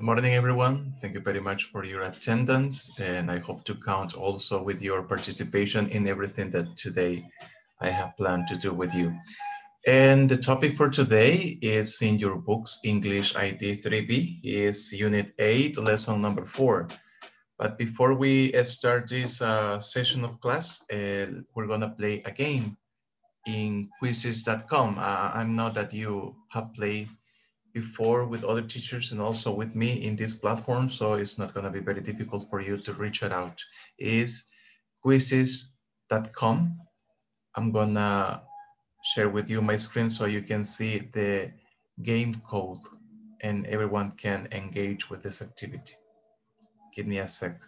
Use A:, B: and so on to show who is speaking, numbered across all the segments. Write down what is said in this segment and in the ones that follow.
A: morning, everyone. Thank you very much for your attendance, and I hope to count also with your participation in everything that today I have planned to do with you. And the topic for today is in your books, English ID 3B, is Unit 8, Lesson number 4. But before we start this session of class, we're gonna play a game in quizzes.com. I know that you have played before with other teachers and also with me in this platform, so it's not going to be very difficult for you to reach it out. Is quizzes.com. I'm going to share with you my screen so you can see the game code and everyone can engage with this activity. Give me a sec.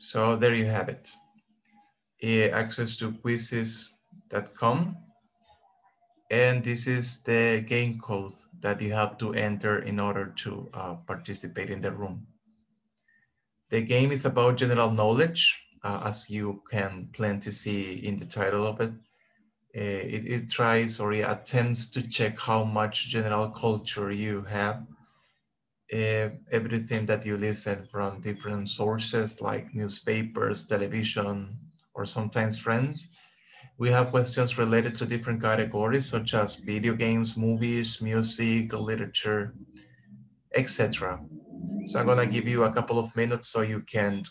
A: So there you have it. Access to quizzes.com. And this is the game code that you have to enter in order to participate in the room. The game is about general knowledge, as you can plenty see in the title of it. It tries or it attempts to check how much general culture you have. Everything that you listen from different sources like newspapers, television, or sometimes friends. We have questions related to different categories such as video games, movies, music, literature, etc. So I'm gonna give you a couple of minutes so you can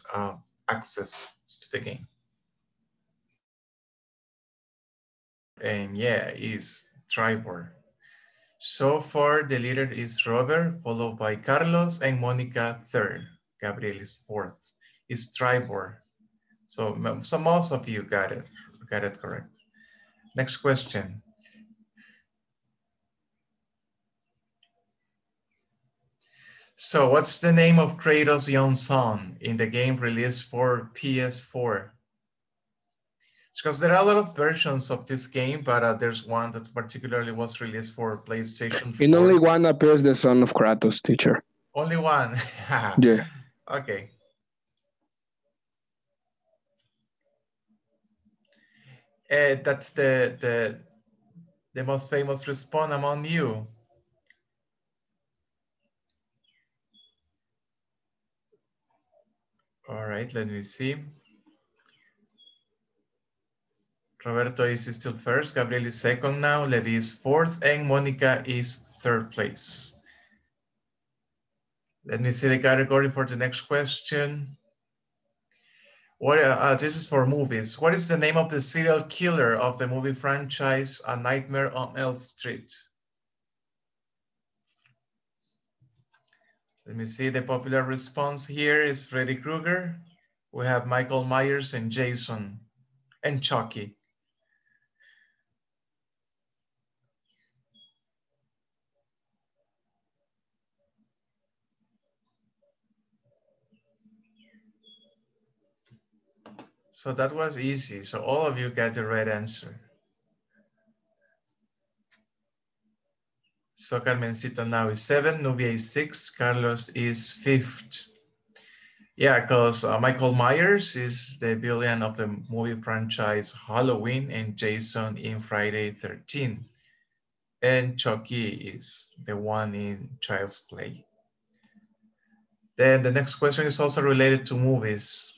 A: access to the game. And yeah, is Tribor. So far, the leader is Robert, followed by Carlos and Monica third. Gabriel is fourth. Is Tribor. So most of you got it correct. Next question. So what's the name of Kratos' young son in the game released for PS4? It's because there are a lot of versions of this game, but there's one that particularly was released for PlayStation 4.
B: In only one appears the son of Kratos, teacher.
A: Only one?
B: Yeah.
A: Okay. That's the most famous response among you. All right, let me see. Roberto is still first, Gabriel is second now, Levi is fourth, and Monica is third place. Let me see the category for the next question. What? This is for movies. What is the name of the serial killer of the movie franchise A Nightmare on Elm Street? Let me see, the popular response here is Freddy Krueger. We have Michael Myers and Jason and Chucky. So that was easy. So all of you got the right answer. So Carmencita now is 7, Nubia is 6, Carlos is 5th. Yeah, because Michael Myers is the villain of the movie franchise Halloween and Jason in Friday 13. And Chucky is the one in Child's Play. Then the next question is also related to movies.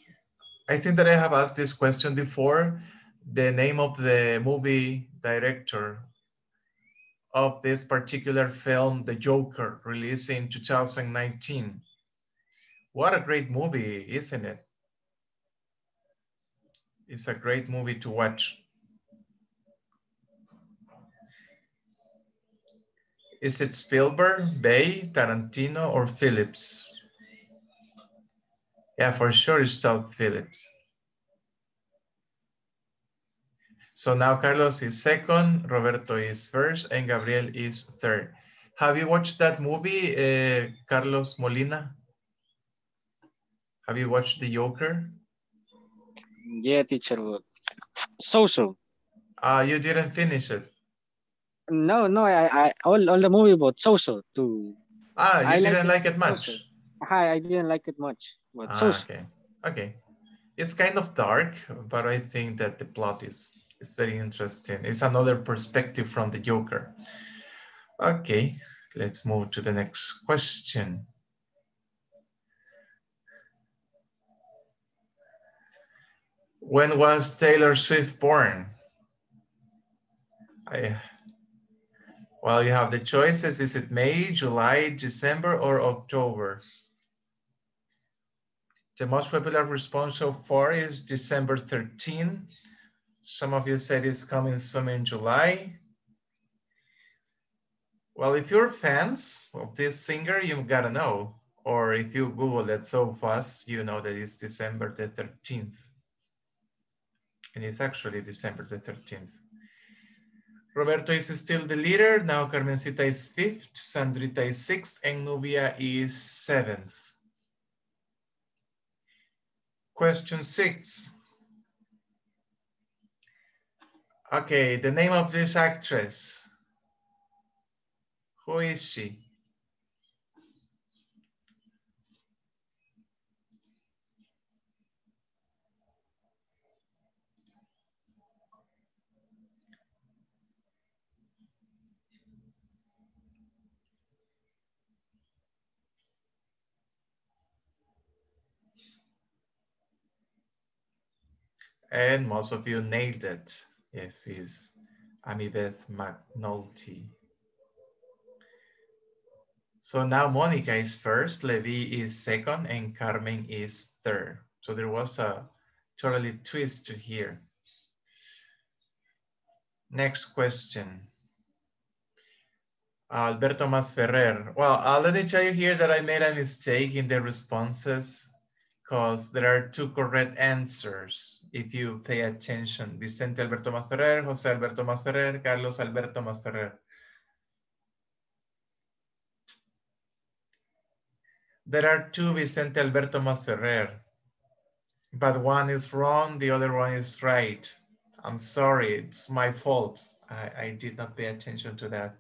A: I think that I have asked this question before. The name of the movie director of this particular film, The Joker, released in 2019. What a great movie, isn't it? It's a great movie to watch. Is it Spielberg, Bay, Tarantino, or Phillips? Yeah, for sure it's Todd Phillips. So now Carlos is second, Roberto is first, and Gabriel is third. Have you watched that movie, Carlos Molina? Have you watched The Joker?
C: Yeah, teacher. So.
A: You didn't finish it.
C: No, I all the movie but so too.
A: You didn't like it much.
C: Hi, I didn't like it much, but so.
A: Okay. Okay. It's kind of dark, but I think that the plot is very interesting. It's another perspective from the Joker. Okay, let's move to the next question. When was Taylor Swift born? Well, you have the choices. Is it May, July, December, or October? The most popular response so far is December 13. Some of you said it's coming soon in July. Well, if you're fans of this singer, you've got to know. Or if you Google it so fast, you know that it's December the 13th. And it's actually December the 13th. Roberto is still the leader. Now Carmencita is 5th, Sandrita is 6th, and Nubia is 7th. Question 6. Okay, the name of this actress. Who is she? And most of you nailed it. Yes, it's Amibeth McNulty. So now Monica is first, Levi is second, and Carmen is third. So there was a totally twist here. Next question. Alberto Masferrer. Well, let me tell you here that I made a mistake in the responses because there are 2 correct answers if you pay attention. Vicente Alberto Masferrer, Jose Alberto Masferrer, Carlos Alberto Masferrer. There are 2 Vicente Alberto Masferrer, but one is wrong, the other one is right. I'm sorry, it's my fault. I did not pay attention to that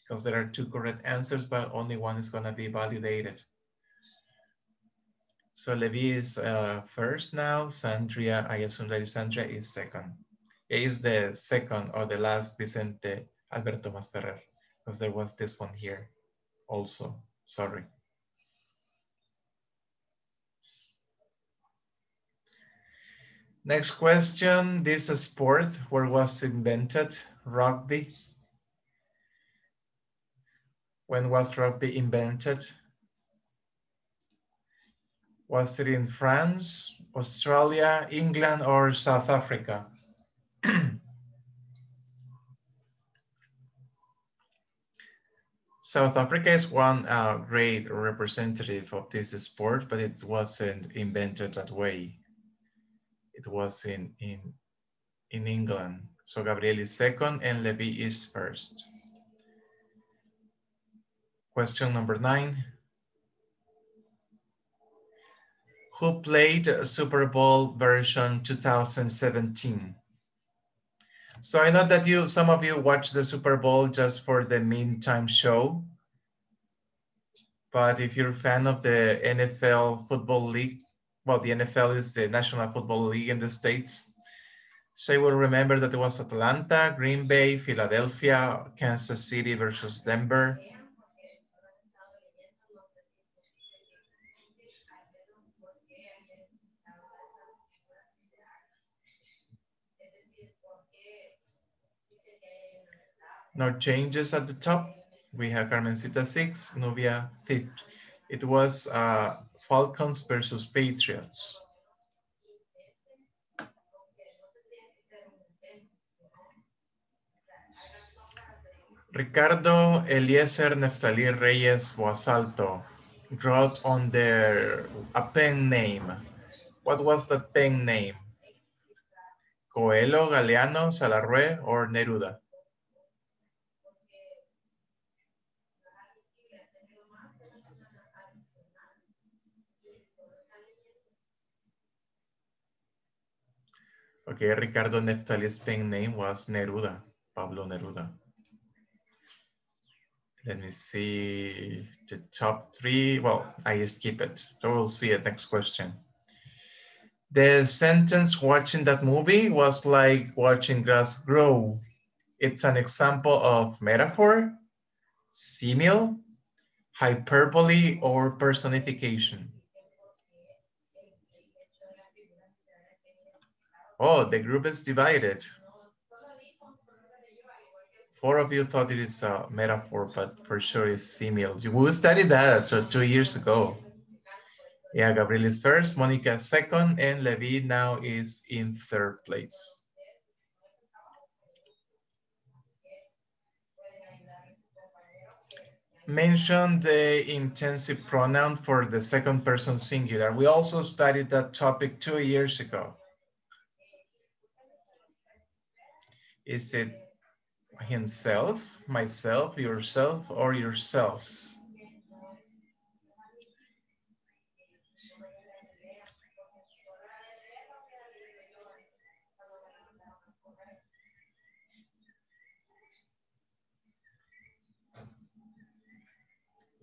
A: because there are 2 correct answers, but only one is gonna be validated. So Levi is first now. Sandria, I assume that Sandria is second. It is the second or the last Vicente Alberto Masferrer, because there was this one here also. Sorry. Next question. This sport, where was invented? Rugby. When was rugby invented? Was it in France, Australia, England, or South Africa? South Africa is one great representative of this sport, but it wasn't invented that way. It was in England. So Gabriel is second and Levi is first. Question number 9. Who played Super Bowl version 2017? So I know that some of you watch the Super Bowl just for the meantime show. But if you're a fan of the NFL Football League, well, the NFL is the National Football League in the States. So you will remember that it was Atlanta, Green Bay, Philadelphia, Kansas City versus Denver. No changes at the top. We have Carmencita 6, Nubia 5. It was Falcons versus Patriots. Ricardo Eliezer Neftali Reyes Boasalto wrote on a pen name. What was that pen name? Coelho, Galeano, Salarue, or Neruda? Okay, Ricardo Neftali's pen name was Neruda, Pablo Neruda. Let me see the top 3. Well, I skip it. So we'll see it next question. The sentence watching that movie was like watching grass grow. It's an example of metaphor, simile, hyperbole, or personification. Oh, the group is divided. 4 of you thought it is a metaphor, but for sure it's simile. We studied that 2 years ago. Yeah, Gabriel is first, Monica second, and Levi now is in third place. Mention the intensive pronoun for the second person singular. We also studied that topic 2 years ago. Is it himself, myself, yourself, or yourselves?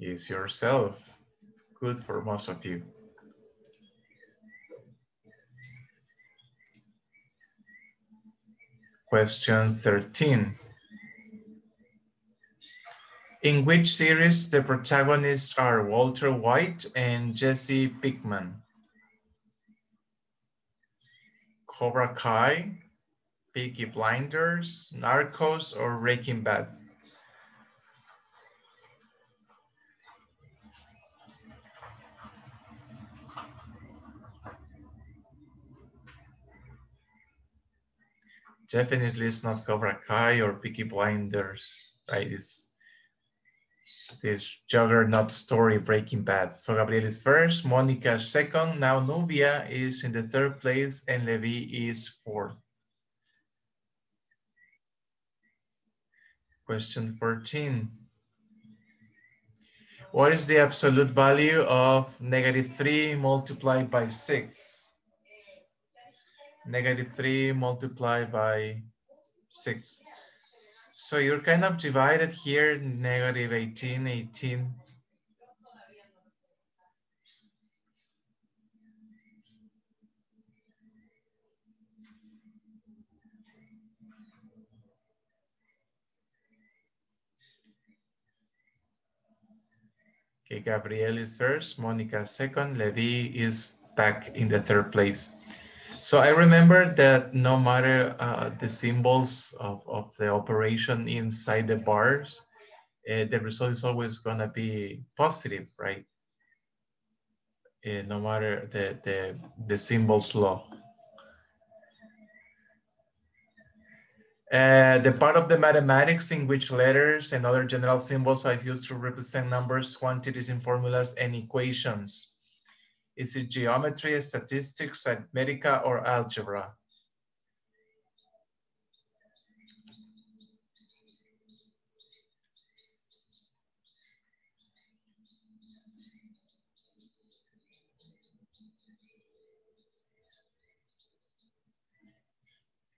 A: Is yourself. Good for most of you. Question 13. In which series the protagonists are Walter White and Jesse Pinkman? Cobra Kai, Peaky Blinders, Narcos, or Breaking Bad? Definitely it's not Cobra Kai or Peaky Blinders, right? It's this juggernaut story, Breaking Bad. So Gabriel is first, Monica second, now Nubia is in the third place, and Levi is fourth. Question 14. What is the absolute value of -3 multiplied by 6? -3 multiplied by 6. So you're kind of divided here, -18, 18. Okay, Gabriel is first, Monica second, Levi is back in the third place. So I remember that no matter the symbols of the operation inside the bars, the result is always gonna be positive, right? No matter the symbols law. The part of the mathematics in which letters and other general symbols are used to represent numbers, quantities, and formulas and equations. Is it geometry, statistics, arithmetic, or algebra?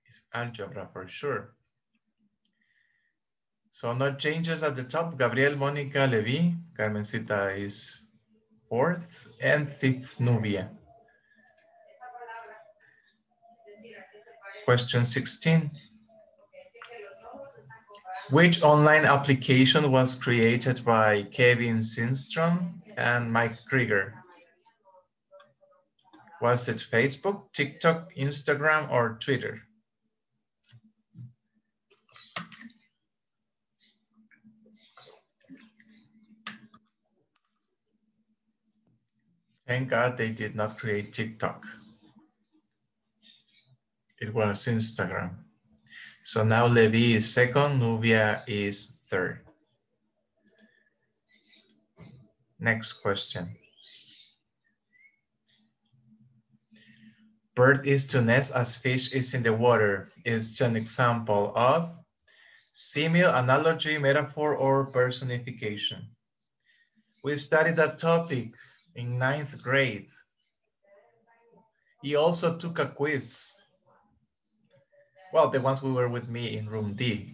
A: It's algebra for sure. So no changes at the top. Gabriel, Monica, Levi, Carmencita is fourth, and fifth, Nubia. Question 16. Which online application was created by Kevin Systrom and Mike Krieger? Was it Facebook, TikTok, Instagram, or Twitter? Thank God they did not create TikTok. It was Instagram. So now Levi is second, Nubia is third. Next question. Bird is to nest as fish is in the water is an example of simile, analogy, metaphor, or personification. We studied that topic in 9th grade. He also took a quiz. Well, the ones who were with me in room D.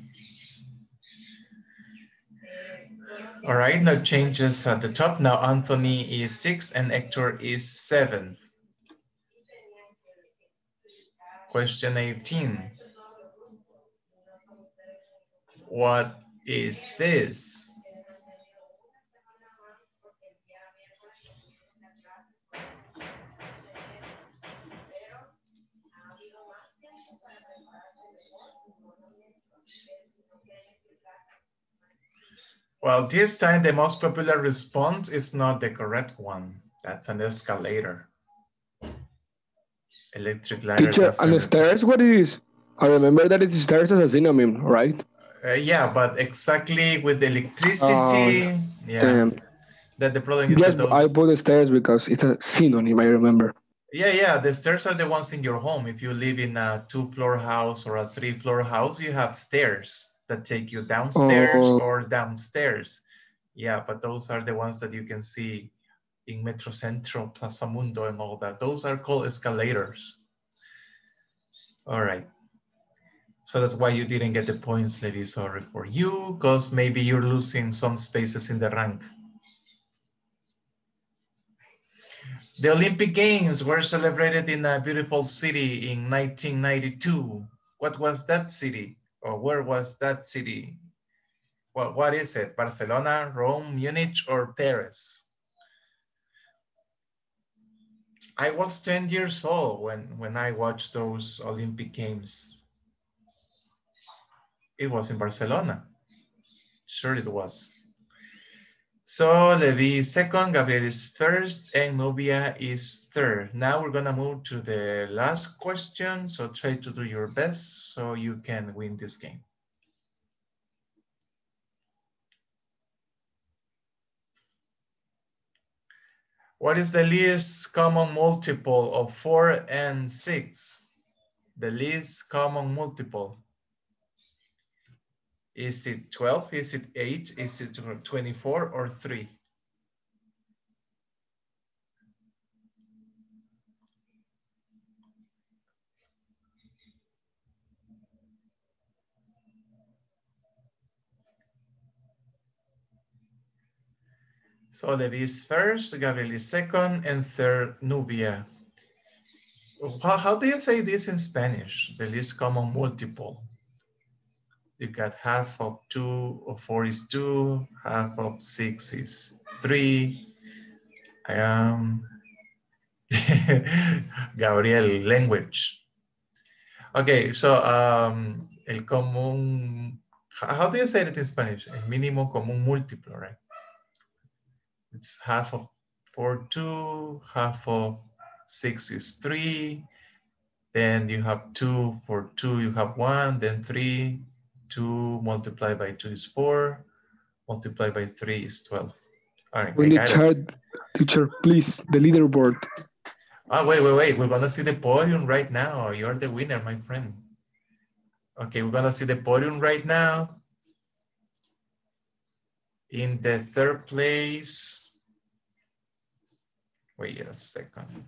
A: All right, no changes at the top. Now Anthony is 6th and Hector is 7th. Question 18. What is this? Well, this time the most popular response is not the correct one. That's an escalator. Electric ladder
B: Teacher, and the
A: doesn't.
B: stairs, what it is? I remember that it is stairs as a synonym, right?
A: Yeah, but exactly with the
B: Oh,
A: electricity, yeah.
B: damn.
A: That the problem is
B: Yes,
A: that
B: but I
A: those.
B: put the stairs because it's a synonym, I remember.
A: Yeah, the stairs are the ones in your home. If you live in a 2-floor house or a 3-floor house, you have stairs that take you downstairs
B: Oh,
A: or downstairs. Yeah, but those are the ones that you can see in Metro Centro, Plaza Mundo, and all that. Those are called escalators. All right. So that's why you didn't get the points, Levi. Sorry for you, because maybe you're losing some spaces in the rank. The Olympic Games were celebrated in a beautiful city in 1992. What was that city? Or where was that city? Well, what is it? Barcelona, Rome, Munich, or Paris? I was 10 years old when I watched those Olympic Games. It was in Barcelona. Sure it was. So Levi is second, Gabriel is first, and Nubia is third. Now we're gonna move to the last question. So try to do your best so you can win this game. What is the least common multiple of 4 and 6? The least common multiple. Is it 12? Is it 8? Is it 24 or 3? So Levi is first, Gabriel is second, and third, Nubia. How do you say this in Spanish? The least common multiple. You got half of 2 of 4 is 2, half of 6 is 3. Gabriel, language. Okay, so el común, how do you say it in Spanish? El mínimo común múltiplo, right? It's half of 4, 2, half of 6 is 3. Then you have 2, for 2 you have 1, then 3, 2 multiplied by 2 is 4, multiplied by 3 is 12. All right,
B: we
A: I
B: need
A: got it.
B: chat, teacher, please, the leaderboard.
A: Oh, wait. We're gonna see the podium right now. You're the winner, my friend. Okay, we're gonna see the podium right now. In the third place, wait a second.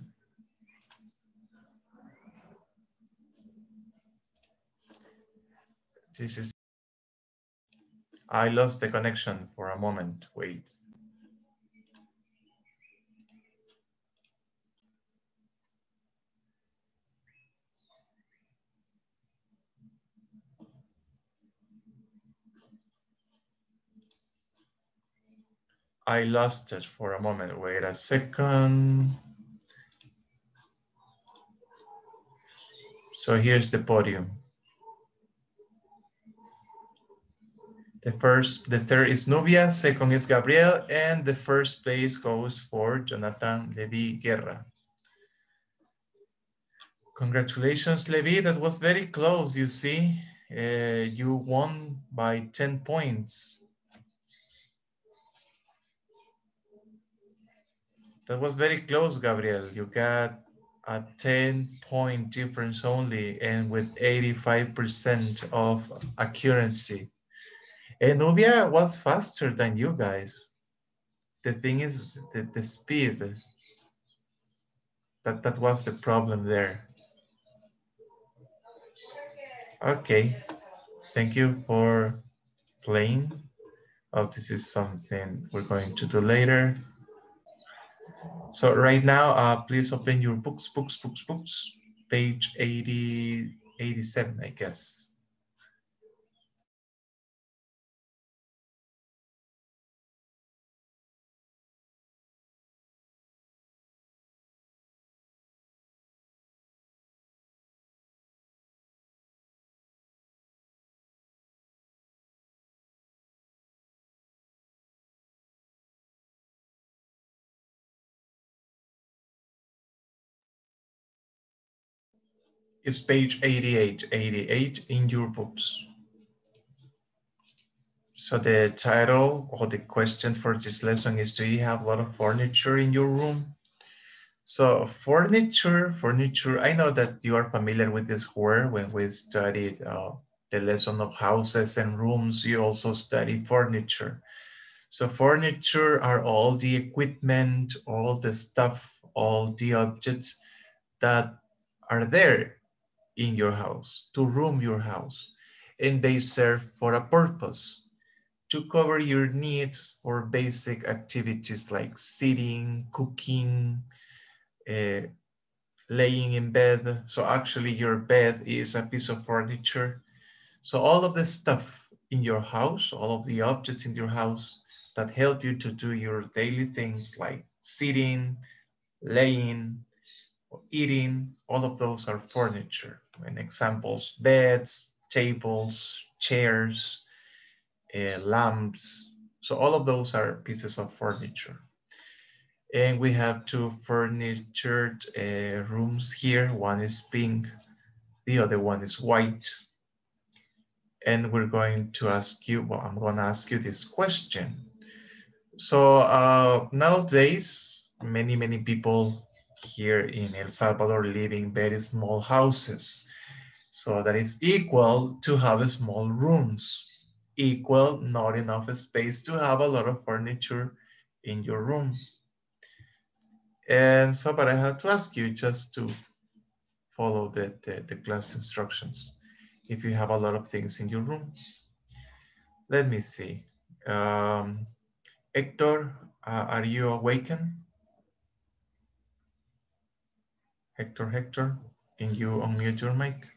A: This is, I lost the connection for a moment, wait. I lost it for a moment, wait a second. So here's the podium. The third is Nubia, second is Gabriel, and the first place goes for Jonathan Levi Guerra. Congratulations, Levi, that was very close, you see. You won by 10 points. That was very close, Gabriel. You got a 10-point difference only and with 85% of accuracy. And Nubia was faster than you guys. The thing is the speed. That was the problem there. Okay, thank you for playing. Oh, this is something we're going to do later. So right now, please open your books. page 87, I guess. It's page 88 in your books. So the title or the question for this lesson is, do you have a lot of furniture in your room? So furniture, I know that you are familiar with this word when we studied the lesson of houses and rooms, you also study furniture. So furniture are all the equipment, all the stuff, all the objects that are there in your house, to room your house. And they serve for a purpose, to cover your needs for basic activities like sitting, cooking, uh, laying in bed. So actually your bed is a piece of furniture. So all of the stuff in your house, all of the objects in your house that help you to do your daily things like sitting, laying, or eating, all of those are furniture. And examples, beds, tables, chairs, lamps. So all of those are pieces of furniture. And we have two furnitured rooms here. One is pink, the other one is white. And we're going to ask you, well, I'm going to ask you this question. So nowadays, many people here in El Salvador live in very small houses. So that is equal to have small rooms, equal not enough space to have a lot of furniture in your room. And so, but I have to ask you just to follow the class instructions. If you have a lot of things in your room, let me see. Hector, are you awakened? Hector, can you unmute your mic?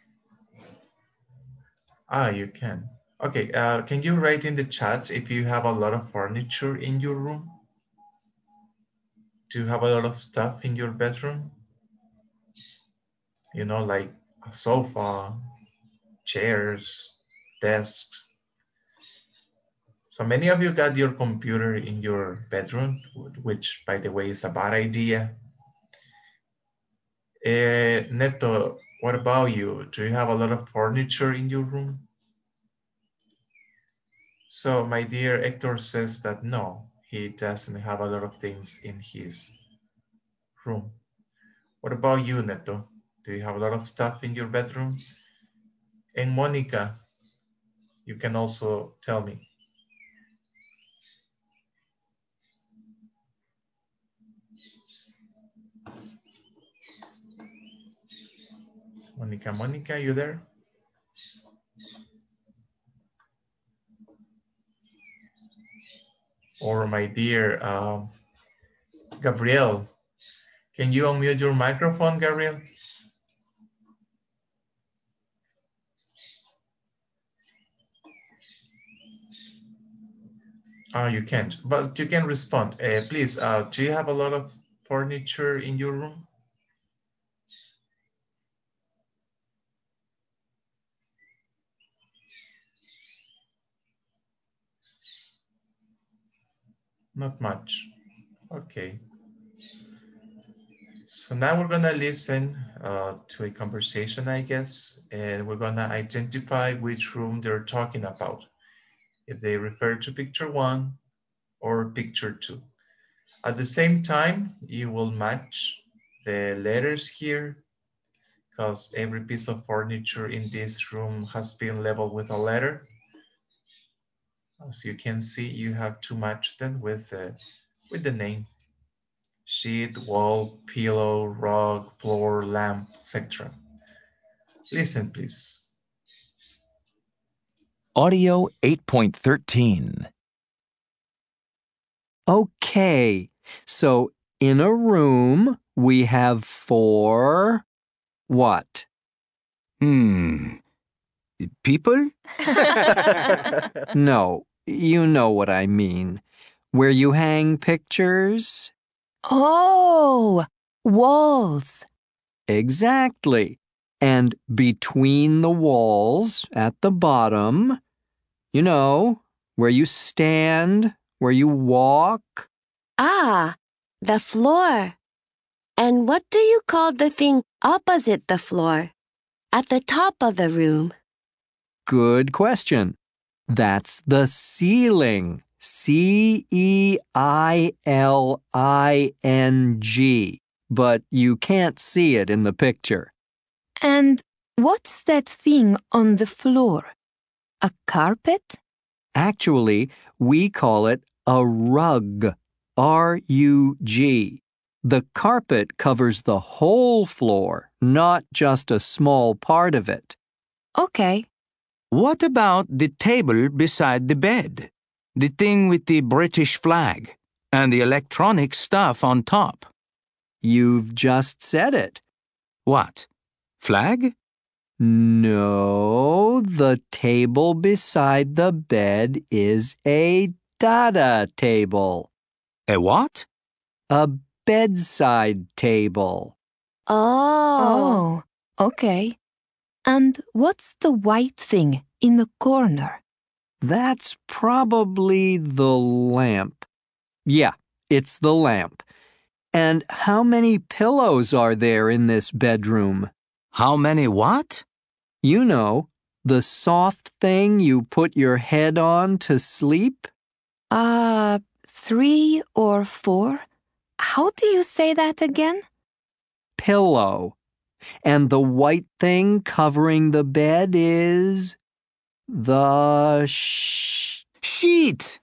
A: Ah, you can. Okay, can you write in the chat if you have a lot of furniture in your room? Do you have a lot of stuff in your bedroom? You know, like a sofa, chairs, desks. So many of you got your computer in your bedroom, which by the way is a bad idea. Neto, what about you? Do you have a lot of furniture in your room? So my dear Hector says that no, he doesn't have a lot of things in his room. What about you, Neto? Do you have a lot of stuff in your bedroom? And Monica, you can also tell me. Monica, you there? Or my dear Gabriel, can you unmute your microphone, Gabriel? Oh, you can't, but you can respond. Please, do you have a lot of furniture in your room? Not much. Okay. So now we're gonna listen to a conversation, I guess, and we're gonna identify which room they're talking about. If they refer to picture 1 or picture 2. At the same time, you will match the letters here because every piece of furniture in this room has been labeled with a letter. As you can see, you have to match them with the name. Sheet, wall, pillow, rug, floor, lamp, etc. Listen, please.
D: Audio 8.13. Okay, so in a room, we have 4 What?
E: People?
D: No, you know what I mean. Where you hang pictures?
F: Oh, walls.
D: Exactly. And between the walls at the bottom, you know, where you stand, where you walk.
F: Ah, the floor. And what do you call the thing opposite the floor? At the top of the room.
D: Good question. That's the ceiling. C-E-I-L-I-N-G. But you can't see it in the picture.
F: And what's that thing on the floor? A carpet?
D: Actually, we call it a rug. R-U-G. The carpet covers the whole floor, not just a small part of it.
F: Okay.
E: What about the table beside the bed? The thing with the British flag and the electronic stuff on top.
D: You've just said it.
E: What? Flag?
D: No, the table beside the bed is a data table.
E: A what?
D: A bedside table.
F: Oh, okay. And what's the white thing in the corner?
D: That's probably the lamp. Yeah, it's the lamp. And how many pillows are there in this bedroom?
E: How many what?
D: You know, the soft thing you put your head on to sleep?
F: 3 or 4? How do you say that again?
D: Pillow. And the white thing covering the bed is the
E: Sheet!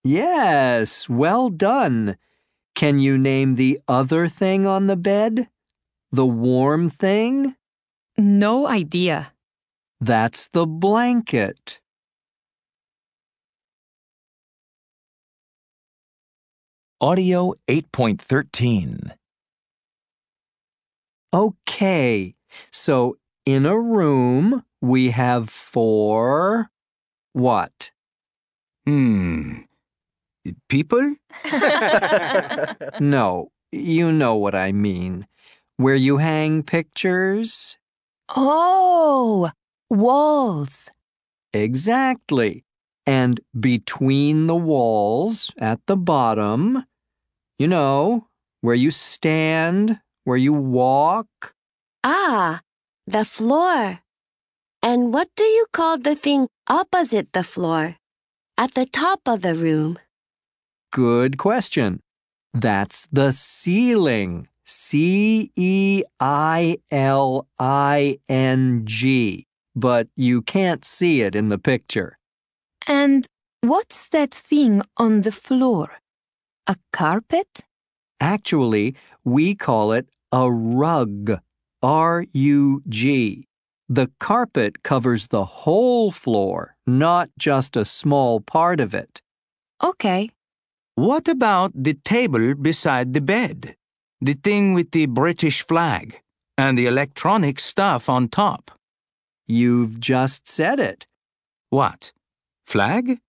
D: Yes, well done. Can you name the other thing on the bed? The warm thing?
F: No idea.
D: That's the blanket. Audio 8.13. Okay, so in a room we have 4 what?
E: People?
D: No, you know what I mean. Where you hang pictures?
F: Oh, walls.
D: Exactly. And between the walls at the bottom, you know, where you stand, where you walk.
F: Ah, the floor. And what do you call the thing opposite the floor? At the top of the room.
D: Good question. That's the ceiling. C-E-I-L-I-N-G. But you can't see it in the picture.
F: And what's that thing on the floor? A carpet?
D: Actually, we call it a rug. R-U-G. The carpet covers the whole floor, not just a small part of it.
F: Okay.
E: What about the table beside the bed? The thing with the British flag and the electronic stuff on top.
D: You've just said it.
E: What? Flag?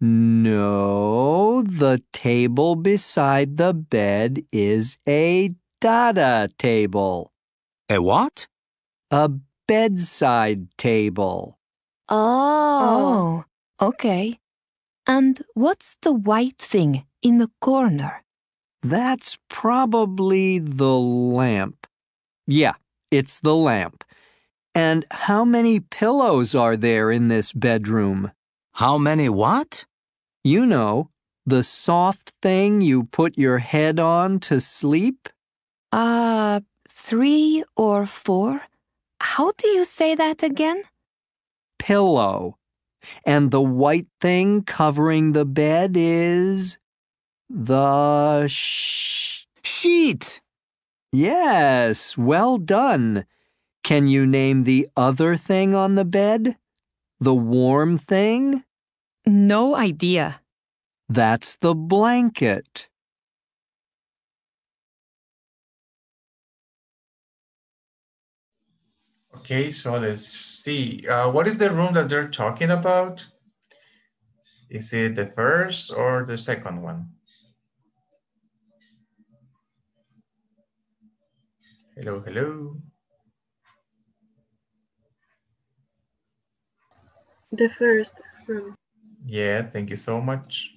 D: No, the table beside the bed is a data table.
E: A what?
D: A bedside table.
F: Oh, okay. And what's the white thing in the corner?
D: That's probably the lamp. Yeah, it's the lamp. And how many pillows are there in this bedroom?
E: How many what?
D: You know, the soft thing you put your head on to sleep.
F: 3 or 4? How do you say that again?
D: Pillow. And the white thing covering the bed is the
E: Sheet!
D: Yes, well done. Can you name the other thing on the bed? The warm thing?
F: No idea.
D: That's the blanket.
A: Okay, so let's see. What is the room that they're talking about? Is it the first or the second one? Hello, hello.
G: The first room.
A: Yeah, thank you so much.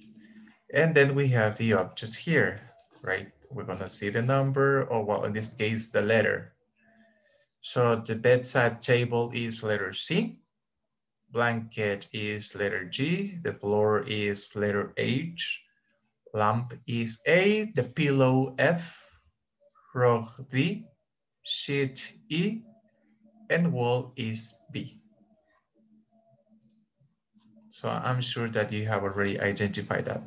A: And then we have the objects here, right? We're gonna see the number, or well, in this case, the letter. So the bedside table is letter C, blanket is letter G, the floor is letter H, lamp is A, the pillow F, rug D, sheet E, and wall is B. So I'm sure that you have already identified that.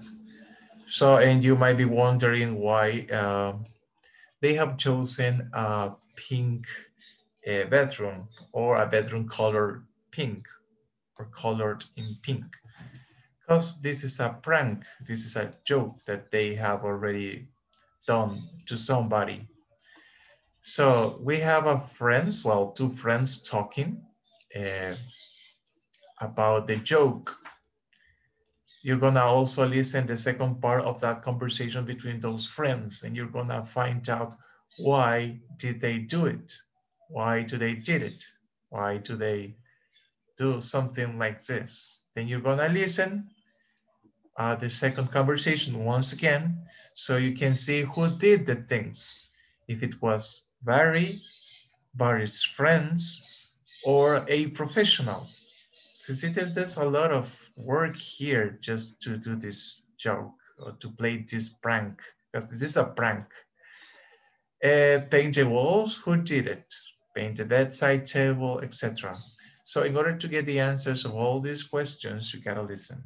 A: So, and you might be wondering why they have chosen a pink bedroom, or a bedroom color pink, or colored in pink. Because this is a prank, this is a joke that they have already done to somebody. So we have a friends, well, two friends talking about the joke. You're gonna also listen the second part of that conversation between those friends, and you're gonna find out why did they do it? Why do they did it? Why do they do something like this? Then you're gonna listen the second conversation once again, so you can see who did the things. If it was Barry's friends, or a professional. So see, there's a lot of work here just to do this joke, or to play this prank, because this is a prank. Paint the walls, who did it? Paint the bedside table, etc. So in order to get the answers of all these questions, you gotta listen.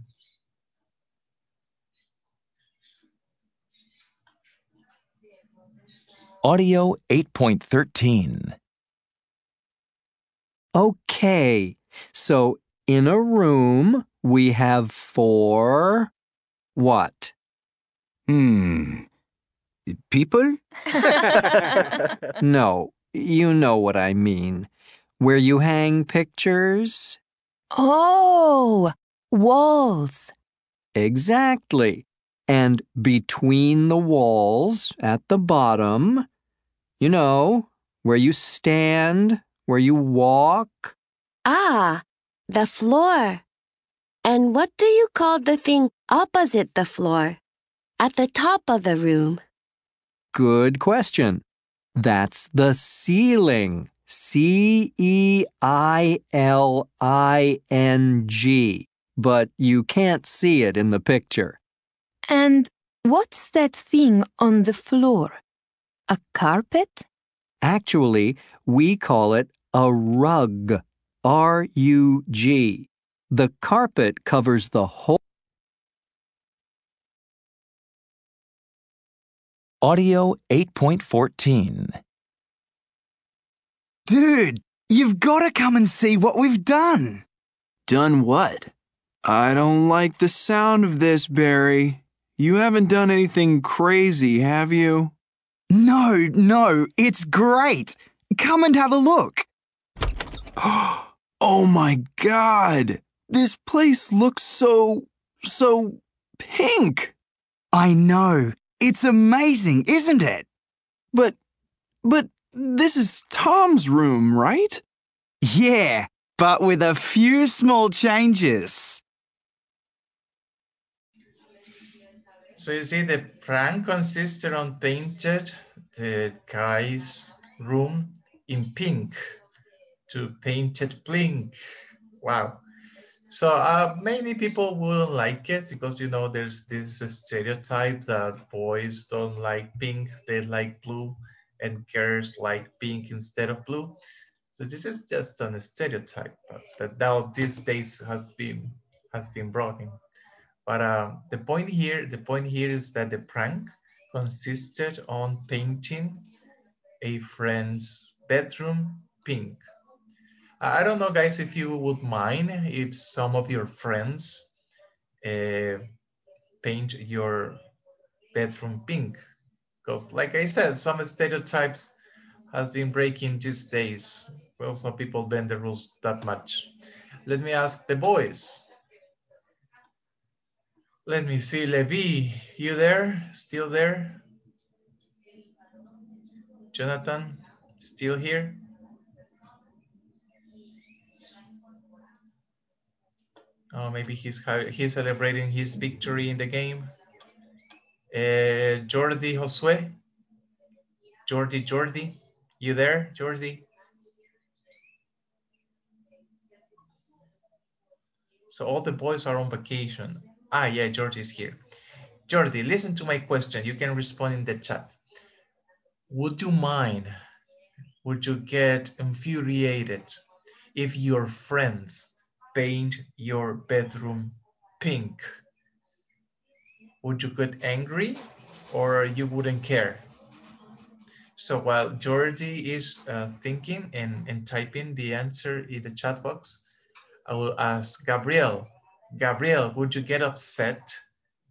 E: Audio 8.13.
D: Okay, so in a room, we have four what?
E: People?
D: No, you know what I mean. Where you hang pictures?
F: Oh, walls.
D: Exactly. And between the walls at the bottom, you know, where you stand, where you walk.
F: Ah, the floor. And what do you call the thing opposite the floor? At the top of the room.
D: Good question. That's the ceiling. C-E-I-L-I-N-G. But you can't see it in the picture.
H: And what's that thing on the floor? A carpet?
D: Actually, we call it a rug. R-U-G. The carpet covers the whole.
E: Audio 8.14.
I: Dude, you've got to come and see what we've done.
J: Done what? I don't like the sound of this, Barry. You haven't done anything crazy, have you?
I: No, it's great. Come and have a look.
J: Oh my God! This place looks so pink.
I: I know. It's amazing, isn't it?
J: But this is Tom's room, right?
I: Yeah, but with a few small changes.
A: So you see, the prank consisted on painted the guy's room in pink to painted pink. Wow. So many people wouldn't like it because, you know, there's this stereotype that boys don't like pink, they like blue, and girls like pink instead of blue. So this is just a stereotype, but that now these days has been broken. But the point here is that the prank consisted on painting a friend's bedroom pink. I don't know, guys, if you would mind if some of your friends paint your bedroom pink. Because like I said, some stereotypes has been breaking these days. Well, some people bend the rules that much. Let me ask the boys. Let me see, Levi, you there? Still there? Jonathan, still here? Oh, maybe he's celebrating his victory in the game. Jordi Josue? Jordi, you there, Jordi? So all the boys are on vacation. Ah, yeah, Jordi's here. Jordi, listen to my question. You can respond in the chat. Would you mind, would you get infuriated if your friends paint your bedroom pink? Would you get angry or you wouldn't care? So while Georgie is thinking and typing the answer in the chat box, I will ask Gabriel. Gabriel, would you get upset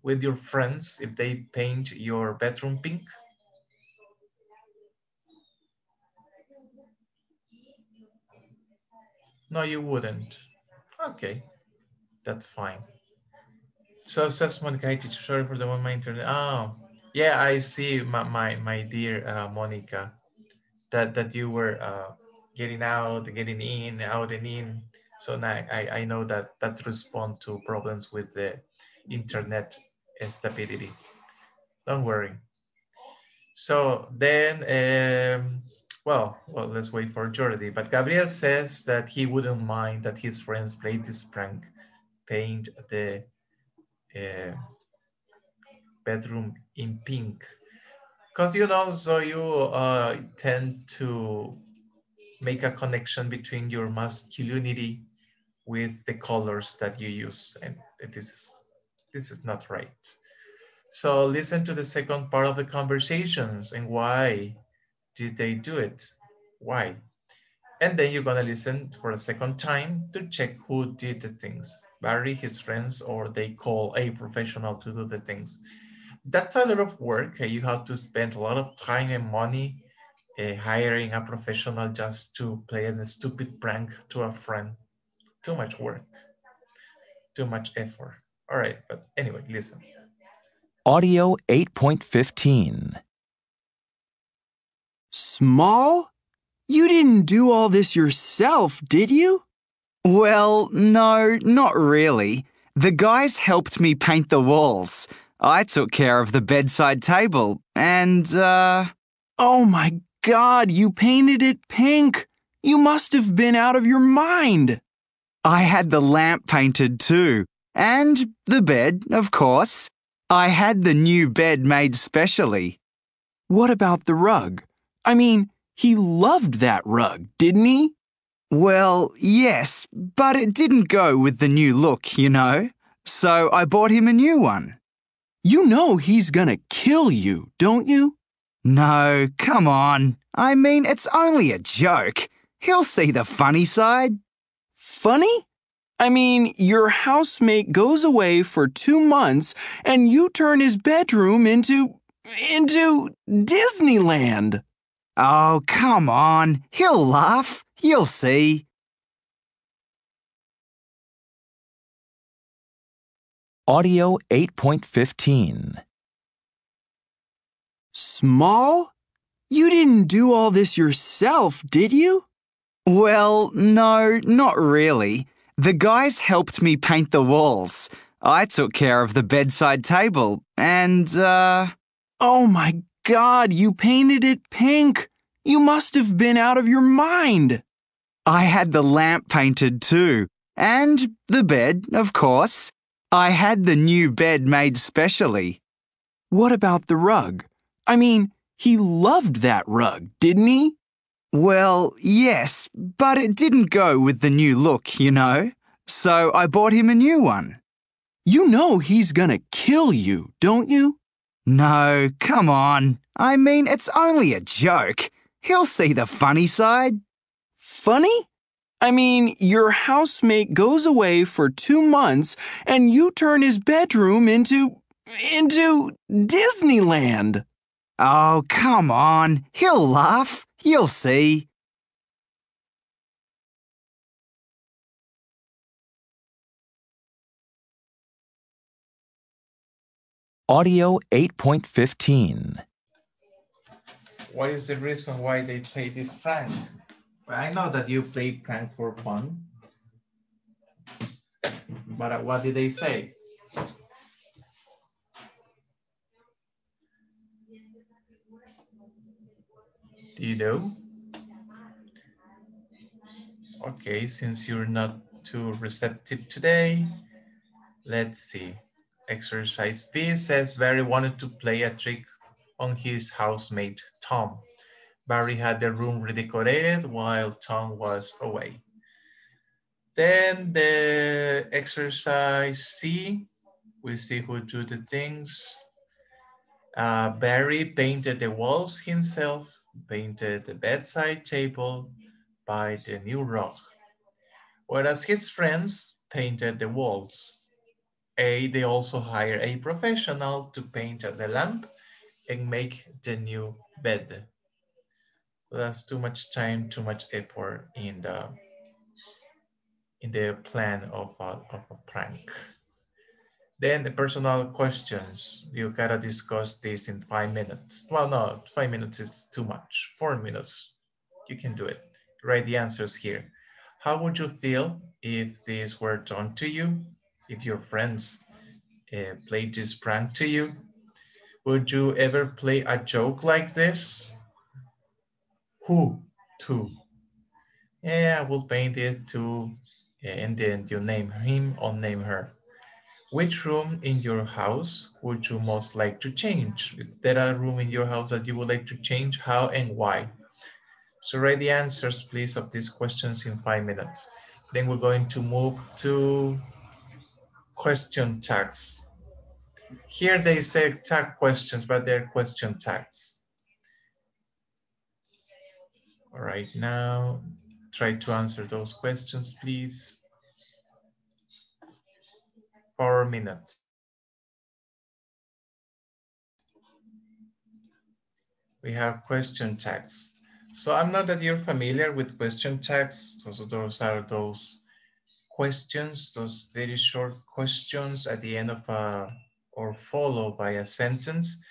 A: with your friends if they paint your bedroom pink? No, you wouldn't. Okay, that's fine. So assessment guide teacher, sorry for the one my internet. Oh, yeah, I see my dear Monica, that you were getting out, getting in, out and in. So now I know that respond to problems with the internet stability. Don't worry. So then, well, let's wait for Jordi. But Gabriel says that he wouldn't mind that his friends played this prank, paint the bedroom in pink. Because you know, so you tend to make a connection between your masculinity with the colors that you use, and this is not right. So listen to the second part of the conversations and why did they do it? Why? And then you're gonna listen for a second time to check who did the things. Barry, his friends, or they call a professional to do the things. That's a lot of work. You have to spend a lot of time and money hiring a professional just to play a stupid prank to a friend. Too much work, too much effort. All right, but anyway, listen.
E: Audio 8.15.
I: Small? You didn't do all this yourself, did you?
E: Well, no, not really. The guys helped me paint the walls. I took care of the bedside table, and,
I: Oh my God, you painted it pink. You must have been out of your mind.
E: I had the lamp painted too. And the bed, of course. I had the new bed made specially.
I: What about the rug? I mean, he loved that rug, didn't he?
E: Well, yes, but it didn't go with the new look, you know. So I bought him a new one.
I: You know he's gonna kill you, don't you?
E: No, come on. I mean, it's only a joke. He'll see the funny side.
I: Funny? I mean, your housemate goes away for 2 months and you turn his bedroom into Disneyland.
E: Oh, come on. He'll laugh. You'll see.
K: Audio 8.15.
I: Small? You didn't do all this yourself, did you?
E: Well, no, not really. The guys helped me paint the walls. I took care of the bedside table, and,
I: Oh my God, you painted it pink. You must have been out of your mind.
E: I had the lamp painted too. And the bed, of course. I had the new bed made specially.
I: What about the rug? I mean, he loved that rug, didn't he?
E: Well, yes, but it didn't go with the new look, you know. So I bought him a new one.
I: You know he's gonna kill you, don't you?
E: No, come on. I mean, it's only a joke. He'll see the funny side.
I: Funny? I mean, your housemate goes away for 2 months and you turn his bedroom into Disneyland.
E: Oh, come on. He'll laugh. You'll see.
K: Audio 8.15.
A: What is the reason why they play this prank? Well, I know that you play prank for fun, but what did they say? Do you know? Okay, since you're not too receptive today, let's see. Exercise B says Barry wanted to play a trick on his housemate, Tom. Barry had the room redecorated while Tom was away. Then the exercise C, we see who do the things. Barry painted the walls himself, painted the bedside table by the new rug, whereas his friends painted the walls. A, they also hire a professional to paint the lamp and make the new bed. That's too much time, too much effort in the plan of a prank. Then the personal questions. You gotta discuss this in 5 minutes. Well, no, 5 minutes is too much. 4 minutes, you can do it. Write the answers here. How would you feel if this were done to you? If your friends played this prank to you? Would you ever play a joke like this? Who to? Yeah, I will paint it too. And then you name him or name her. Which room in your house would you most like to change? If there are a room in your house that you would like to change, how and why? So write the answers, please, of these questions in 5 minutes. Then we're going to move to question tags. Here they say tag questions, but they're question tags. All right, now try to answer those questions, please. 4 minutes. We have question tags. So I'm not that you're familiar with question tags. So those are those questions, those very short questions at the end of or followed by a sentence.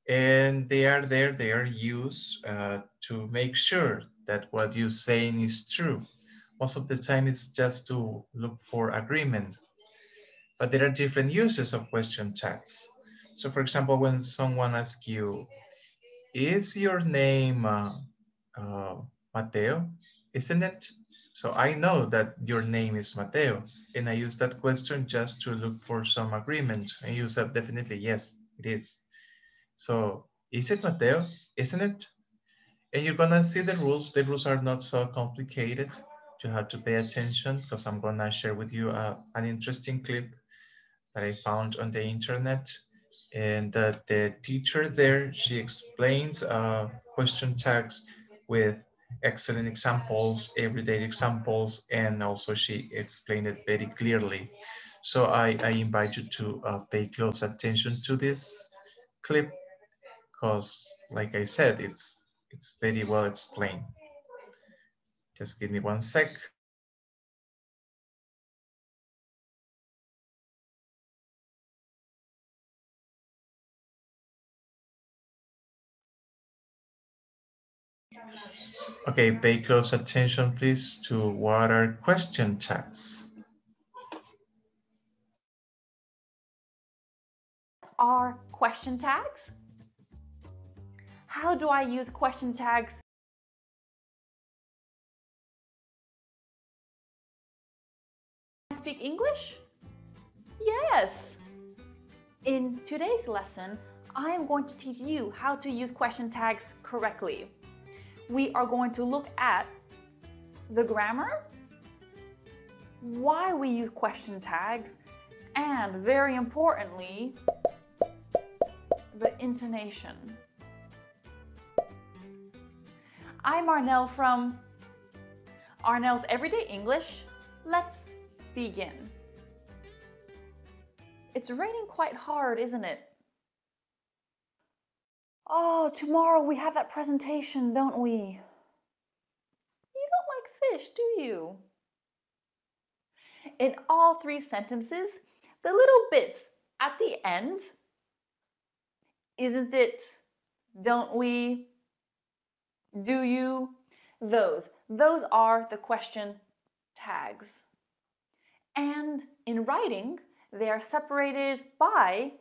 A: And they are there, they are used to make sure that what you're saying is true. Most of the time it's just to look for agreement. But there are different uses of question tags. So for example, when someone asks you, is your name Mateo? Isn't it? So I know that your name is Mateo, and I use that question just to look for some agreement. And you said definitely yes, it is. So is it Mateo? Isn't it? And you're gonna see the rules. The rules are not so complicated. You have to pay attention because I'm gonna share with you an interesting clip that I found on the internet. And the teacher there, she explains question tags with excellent examples, everyday examples, and also she explained it very clearly. So I invite you to pay close attention to this clip because, like I said, it's very well explained. Just give me 1 sec. Okay, pay close attention, please, to what are question tags.
L: Are question tags? How do I use question tags? Speak English? Yes! In today's lesson, I am going to teach you how to use question tags correctly. We are going to look at the grammar, why we use question tags, and very importantly, the intonation. I'm Arnell from Arnell's Everyday English. Let's begin. It's raining quite hard, isn't it? Oh, tomorrow we have that presentation, don't we? You don't like fish, do you? In all 3 sentences, the little bits at the end Isn't it? Don't we? Do you? Those are the question tags. And in writing, they are separated by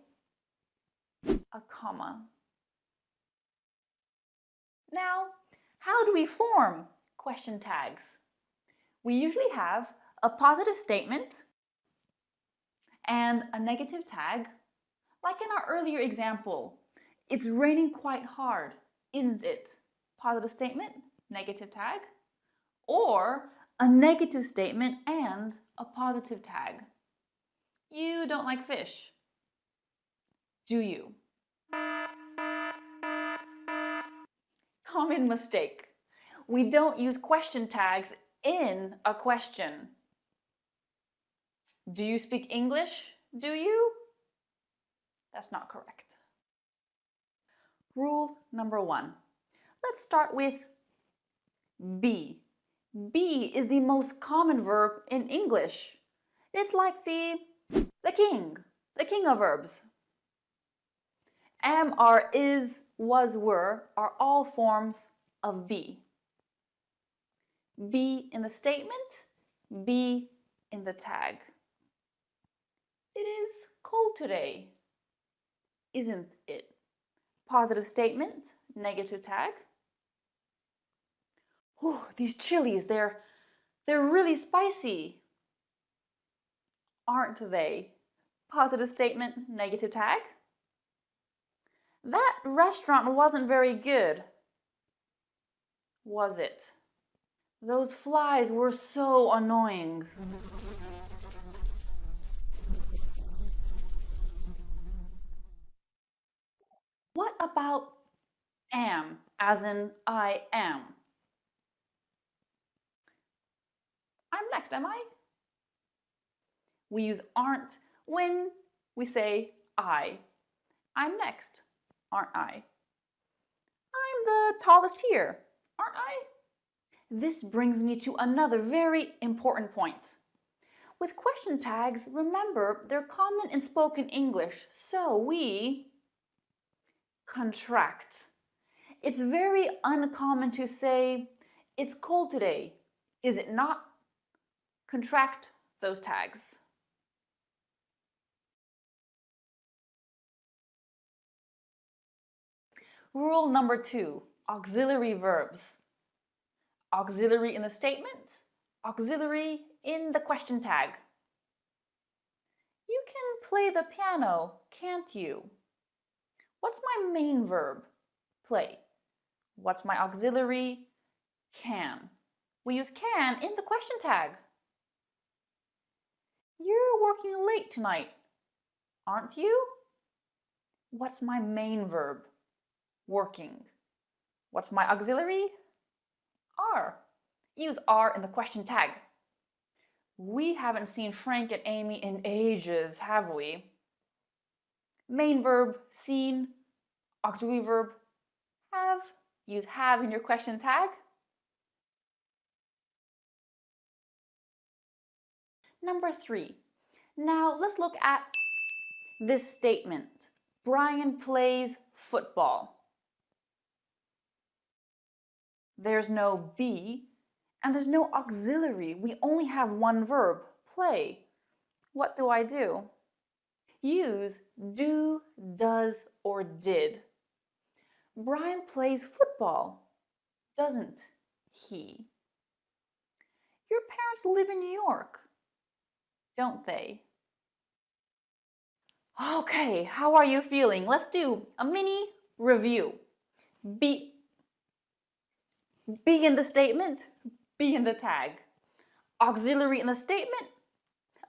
L: a comma. Now, how do we form question tags? We usually have a positive statement and a negative tag. Like in our earlier example, it's raining quite hard, isn't it? Positive statement, negative tag. Or a negative statement and a positive tag. You don't like fish, do you? Common mistake. We don't use question tags in a question. Do you speak English? Do you? That's not correct. Rule number 1. Let's start with be. Be is the most common verb in English. It's like the king of verbs. Am, are, is, was, were are all forms of be. Be in the statement, be in the tag. It is cold today, isn't it? Positive statement, negative tag. Ooh, these chilies, they're really spicy, aren't they? Positive statement, negative tag. That restaurant wasn't very good, was it? Those flies were so annoying. What about am, as in I am? I'm next, am I? We use aren't when we say I. I'm next, aren't I? I'm the tallest here, aren't I? This brings me to another very important point. With question tags, remember, they're common in spoken English, so we contract. It's very uncommon to say, it's cold today, is it not? Contract those tags. Rule number 2, auxiliary verbs. Auxiliary in the statement, auxiliary in the question tag. You can play the piano, can't you? What's my main verb? Play. What's my auxiliary? Can. We use can in the question tag. You're working late tonight, aren't you? What's my main verb? Working. What's my auxiliary? Are. Use are in the question tag. We haven't seen Frank and Amy in ages, have we? Main verb, seen. Auxiliary verb, have. Use have in your question tag. Number 3. Now let's look at this statement. Brian plays football. There's no be, and there's no auxiliary. We only have one verb, play. What do I do? Use do, does, or did. Brian plays football, doesn't he? Your parents live in New York, don't they? Okay, how are you feeling? Let's do a mini review. Be in the statement, be in the tag. Auxiliary in the statement,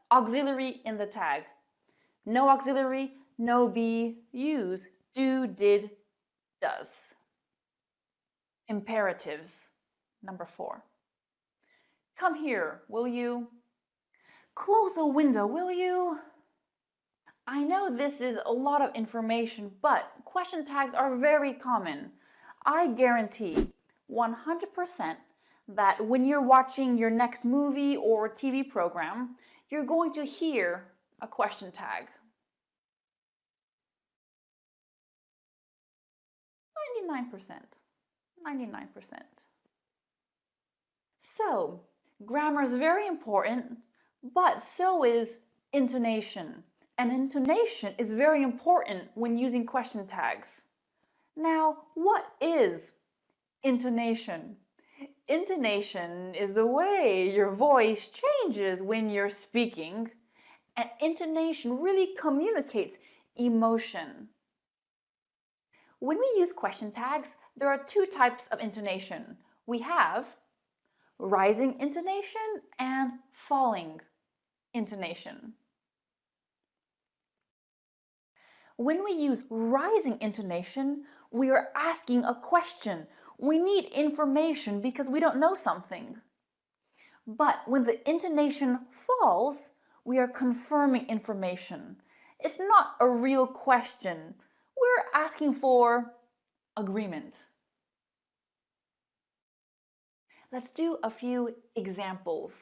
L: auxiliary in the tag. No auxiliary, no be, use do, did, does. Imperatives, number 4. Come here, will you? Close the window, will you? I know this is a lot of information, but question tags are very common. I guarantee 100% that when you're watching your next movie or TV program, you're going to hear a question tag. 99%. 99%. So, grammar is very important, but so is intonation. And intonation is very important when using question tags. Now, what is intonation? Intonation is the way your voice changes when you're speaking, and intonation really communicates emotion. When we use question tags, there are two types of intonation. We have rising intonation and falling intonation. When we use rising intonation, we are asking a question. We need information because we don't know something. But when the intonation falls, we are confirming information. It's not a real question. We're asking for agreement. Let's do a few examples.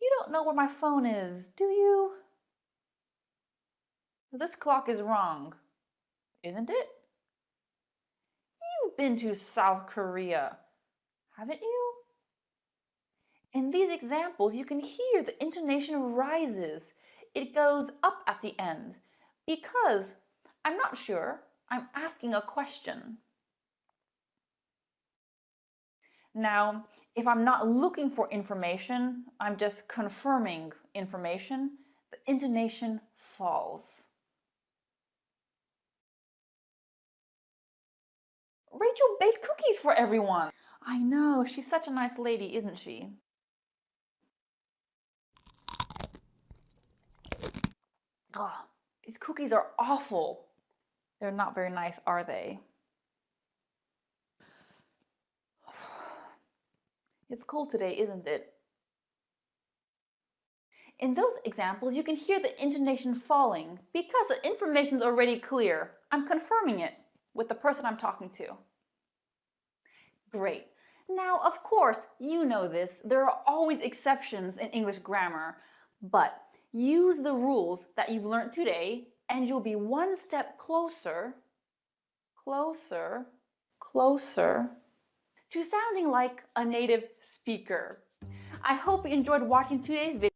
L: You don't know where my phone is, do you? This clock is wrong, isn't it? You've been to South Korea, haven't you? In these examples, you can hear the intonation rises. It goes up at the end because I'm not sure, I'm asking a question. Now, if I'm not looking for information, I'm just confirming information, the intonation falls. Rachel baked cookies for everyone. I know, she's such a nice lady, isn't she? Oh, these cookies are awful. They're not very nice, are they? It's cold today, isn't it? In those examples, you can hear the intonation falling because the information is already clear. I'm confirming it with the person I'm talking to. Great. Now, of course, you know this. There are always exceptions in English grammar, but use the rules that you've learned today and you'll be one step closer to sounding like a native speaker. I hope you enjoyed watching today's video.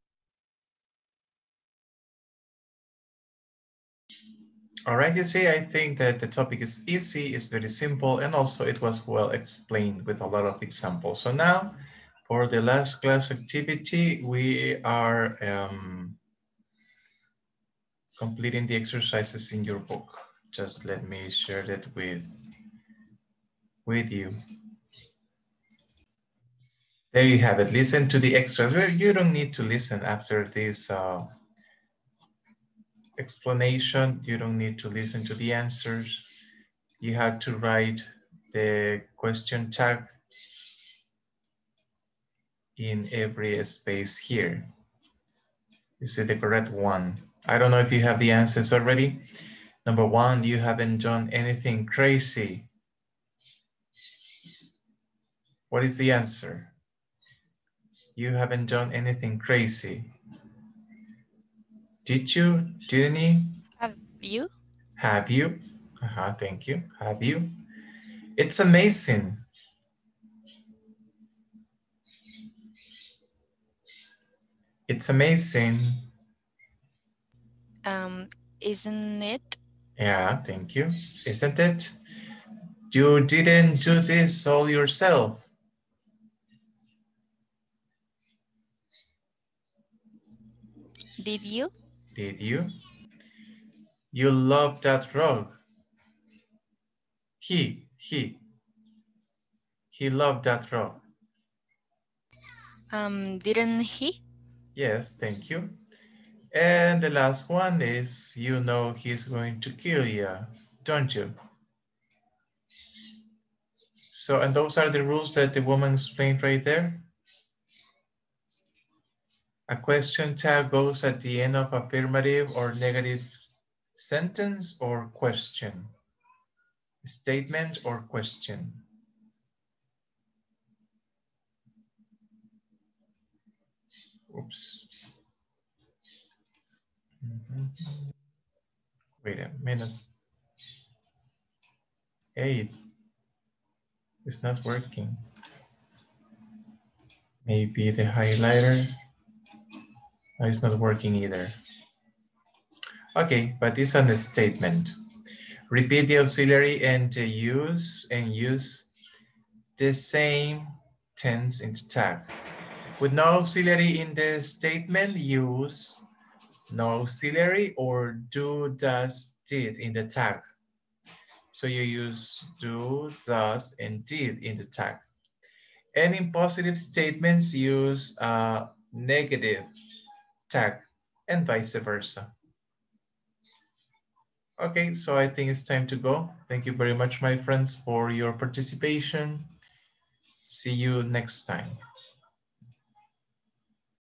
A: All right, you see, I think that the topic is easy, it's very simple, and also it was well explained with a lot of examples. So now, for the last class activity, we are completing the exercises in your book. Just let me share it with you. There you have it. Listen to the extras. Well, you don't need to listen after this explanation. You don't need to listen to the answers. You have to write the question tag in every space here. You see the correct one. I don't know if you have the answers already. Number one, you haven't done anything crazy. What is the answer? You haven't done anything crazy. Did you? Didn't you?
M: Have you?
A: Have you? Thank you. Have you? It's amazing. It's amazing.
M: Isn't it?
A: Yeah, thank you. Isn't it? You didn't do this all yourself.
M: Did you?
A: Did you? You love that rug. He loved that rug.
M: Didn't he?
A: Yes, thank you. And the last one is, you know he's going to kill you, don't you? So, and those are the rules that the woman explained right there. A question tag goes at the end of affirmative or negative sentence or question. Statement or question. Oops. Wait a minute. Hey, it's not working. Maybe the highlighter. No, it's not working either. Okay, but it's a statement. Repeat the auxiliary and use the same tense in the tag. With no auxiliary in the statement, use no auxiliary or do, does, did in the tag. So you use do, does, and did in the tag. And in positive statements, use a negative tag and vice versa. Okay, so I think it's time to go. Thank you very much, my friends, for your participation. See you next time.